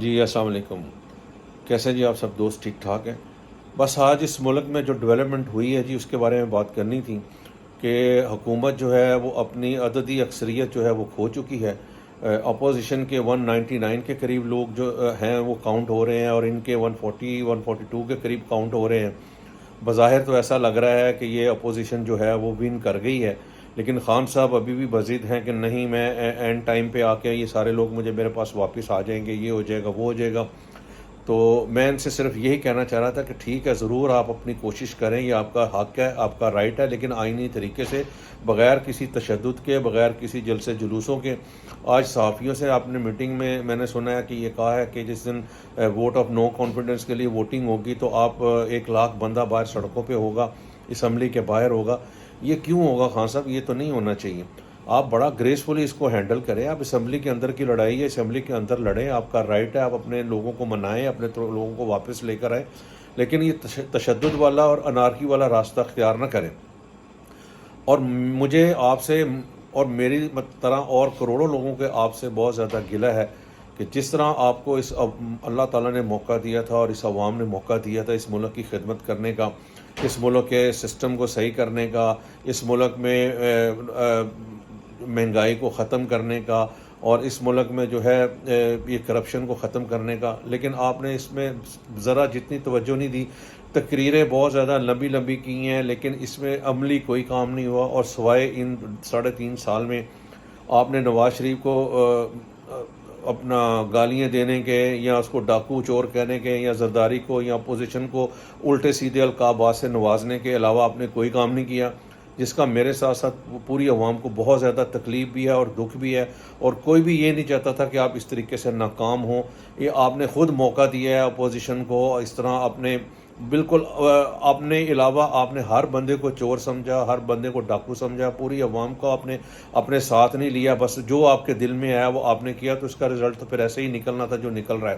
جی السلام علیکم. کیسے جی آپ سب دوست ٹھیک ٹھاک ہیں؟ بس آج اس ملک میں جو ڈیولپمنٹ ہوئی ہے جی اس کے بارے میں بات کرنی تھی کہ حکومت جو ہے وہ اپنی عددی اکثریت جو ہے وہ کھو چکی ہے. اپوزیشن کے 199 کے قریب لوگ جو ہیں وہ کاؤنٹ ہو رہے ہیں اور ان کے 140 142 کے قریب کاؤنٹ ہو رہے ہیں. بظاہر تو ایسا لگ رہا ہے کہ یہ اپوزیشن جو ہے وہ ون کر گئی ہے، لیکن خان صاحب ابھی بھی بضد ہیں کہ نہیں، میں اینڈ ٹائم پہ آ کے یہ سارے لوگ میرے پاس واپس آ جائیں گے، یہ ہو جائے گا وہ ہو جائے گا. تو میں ان سے صرف یہی کہنا چاہ رہا تھا کہ ٹھیک ہے، ضرور آپ اپنی کوشش کریں، یہ آپ کا حق ہے، آپ کا رائٹ ہے، لیکن آئینی طریقے سے، بغیر کسی تشدد کے، بغیر کسی جلسے جلوسوں کے. آج صحافیوں سے آپ نے میٹنگ میں نے سنا ہے کہ یہ کہا ہے کہ جس دن ووٹ آف نو کانفیڈنس کے لیے ووٹنگ ہوگی تو آپ 1 لاکھ بندہ باہر سڑکوں پہ ہوگا، اسمبلی کے باہر ہوگا. یہ کیوں ہوگا خان صاحب؟ یہ تو نہیں ہونا چاہیے. آپ بڑا گریسفلی اس کو ہینڈل کریں. آپ اسمبلی کے اندر کی لڑائی ہے، اسمبلی کے اندر لڑیں، آپ کا رائٹ ہے، آپ اپنے لوگوں کو منائیں، اپنے لوگوں کو واپس لے کر آئیں، لیکن یہ تشدد والا اور انارکی والا راستہ اختیار نہ کریں. اور مجھے آپ سے اور میری طرح اور کروڑوں لوگوں کے آپ سے بہت زیادہ گلہ ہے کہ جس طرح آپ کو اس اللہ تعالیٰ نے موقع دیا تھا اور اس عوام نے موقع دیا تھا اس ملک کی خدمت کرنے کا، اس ملک کے سسٹم کو صحیح کرنے کا، اس ملک میں مہنگائی کو ختم کرنے کا، اور اس ملک میں جو ہے یہ کرپشن کو ختم کرنے کا، لیکن آپ نے اس میں ذرا جتنی توجہ نہیں دی. تقریریں بہت زیادہ لمبی لمبی کی ہیں، لیکن اس میں عملی کوئی کام نہیں ہوا. اور سوائے ان 3.5 سال میں آپ نے نواز شریف کو اپنا گالیاں دینے کے، یا اس کو ڈاکو چور کہنے کے، یا زرداری کو یا اپوزیشن کو الٹے سیدھے القابات سے نوازنے کے علاوہ آپ نے کوئی کام نہیں کیا، جس کا میرے ساتھ ساتھ پوری عوام کو بہت زیادہ تکلیف بھی ہے اور دکھ بھی ہے. اور کوئی بھی یہ نہیں چاہتا تھا کہ آپ اس طریقے سے ناکام ہوں. یہ آپ نے خود موقع دیا ہے اپوزیشن کو. اس طرح اپنے بالکل اپنے علاوہ آپ نے ہر بندے کو چور سمجھا، ہر بندے کو ڈاکو سمجھا، پوری عوام کو آپ نے اپنے ساتھ نہیں لیا. بس جو آپ کے دل میں آیا وہ آپ نے کیا، تو اس کا رزلٹ تو پھر ایسے ہی نکلنا تھا جو نکل رہا ہے.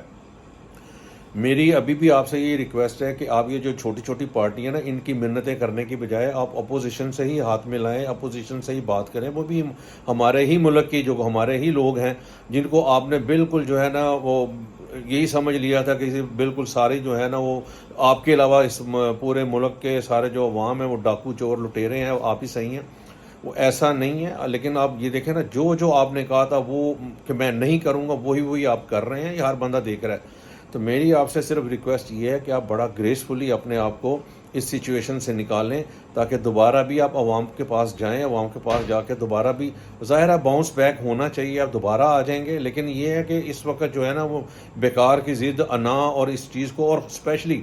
میری ابھی بھی آپ سے یہ ریکویسٹ ہے کہ آپ یہ جو چھوٹی چھوٹی پارٹیاں نا، ان کی منتیں کرنے کی بجائے آپ اپوزیشن سے ہی ہاتھ میں لائیں، اپوزیشن سے ہی بات کریں. وہ بھی ہمارے ہی ملک کی، جو ہمارے ہی لوگ ہیں، جن کو آپ نے بالکل جو ہے نا وہ یہی سمجھ لیا تھا کہ بالکل ساری جو ہے نا وہ آپ کے علاوہ اس پورے ملک کے سارے جو عوام ہیں وہ ڈاکو چور لٹیرے ہیں، آپ ہی صحیح ہیں. وہ ایسا نہیں ہے. لیکن آپ یہ دیکھیں نا، جو آپ نے کہا تھا وہ کہ میں نہیں کروں گا، وہی آپ کر رہے ہیں. یہ ہر بندہ دیکھ رہا ہے. تو میری آپ سے صرف ریکویسٹ یہ ہے کہ آپ بڑا گریسفلی اپنے آپ کو اس سچویشن سے نکالیں، تاکہ دوبارہ بھی آپ عوام کے پاس جائیں، عوام کے پاس جا کے دوبارہ بھی ظاہر ہے باؤنس بیک ہونا چاہیے، آپ دوبارہ آ جائیں گے. لیکن یہ ہے کہ اس وقت جو ہے نا وہ بیکار کی ضد، انا اور اس چیز کو، اور اسپیشلی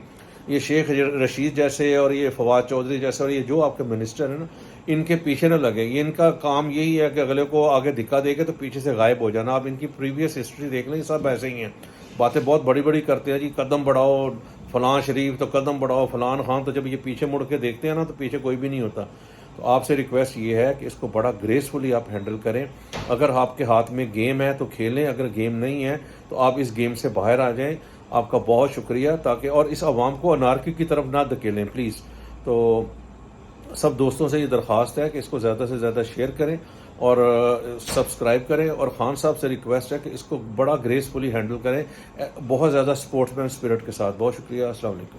یہ شیخ رشید جیسے اور یہ فواد چودھری جیسے اور یہ جو آپ کے منسٹر ہیں نا، ان کے پیچھے نہ لگے. یہ ان کا کام یہی ہے کہ اگلے کو آگے دھکا دے کے تو پیچھے سے غائب ہو جانا. آپ ان کی پریویس ہسٹری دیکھ لیں، سب ایسے ہی ہیں. باتیں بہت بڑی بڑی کرتے ہیں جی، قدم بڑھاؤ فلاں شریف، تو قدم بڑھاؤ فلاں خان، تو جب یہ پیچھے مڑ کے دیکھتے ہیں نا تو پیچھے کوئی بھی نہیں ہوتا. تو آپ سے ریکویسٹ یہ ہے کہ اس کو بڑا گریسفلی آپ ہینڈل کریں. اگر آپ کے ہاتھ میں گیم ہے تو کھیلیں، اگر گیم نہیں ہے تو آپ اس گیم سے باہر آ جائیں. آپ کا بہت شکریہ. تاکہ اور اس عوام کو انارکی کی طرف نہ دھکیلیں پلیز. تو سب دوستوں سے یہ درخواست ہے کہ اس کو زیادہ سے زیادہ شیئر کریں اور سبسکرائب کریں. اور خان صاحب سے ریکویسٹ ہے کہ اس کو بڑا گریسفلی ہینڈل کریں، بہت زیادہ سپورٹس مین اسپرٹ کے ساتھ. بہت شکریہ. السلام علیکم.